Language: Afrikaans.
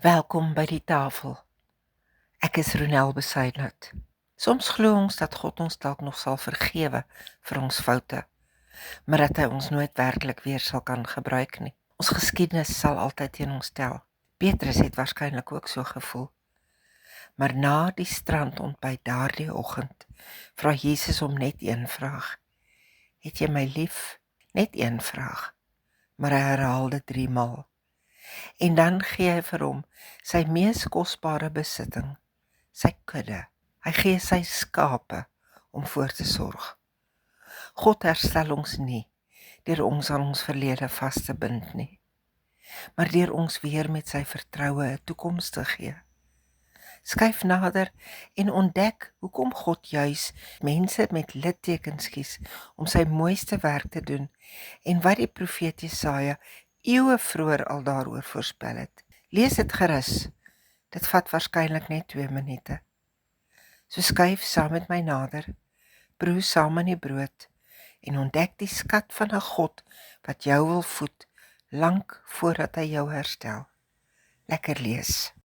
Welkom by die tafel. Ek is Ronel Besuidnout. Soms glo ons dat God ons dalk nog sal vergewe vir ons foute, maar dat hy ons nooit werklik weer sal kan gebruik nie. Ons geskiedenis sal altyd teen ons tel. Petrus het waarskynlik ook so gevoel. Maar na die strandontbyt daardie oggend, vra Jesus hom net een vraag. Het jy my lief? Net een vraag, maar hy herhaal dit 3 maal. En dan gee hy vir hom sy mees kosbare besitting, sy kudde. Hy gee sy skape om voor te sorg. God herstel ons nie deur ons aan ons verlede vas te bind nie, maar deur ons weer met sy vertroue 'n toekoms te gee. Skuif nader en ontdek hoekom God juis mense met littekens kies om sy mooiste werk te doen en wat die profeet Jesaja eeue vroeër al daaroor voorspel het. Lees dit gerus. Dit vat waarskynlik net 2 minute. So skuif saam met my nader, proe saam aan die brood en ontdek die skat van 'n God wat jou wil voed lank voordat hy jou herstel. Lekker lees.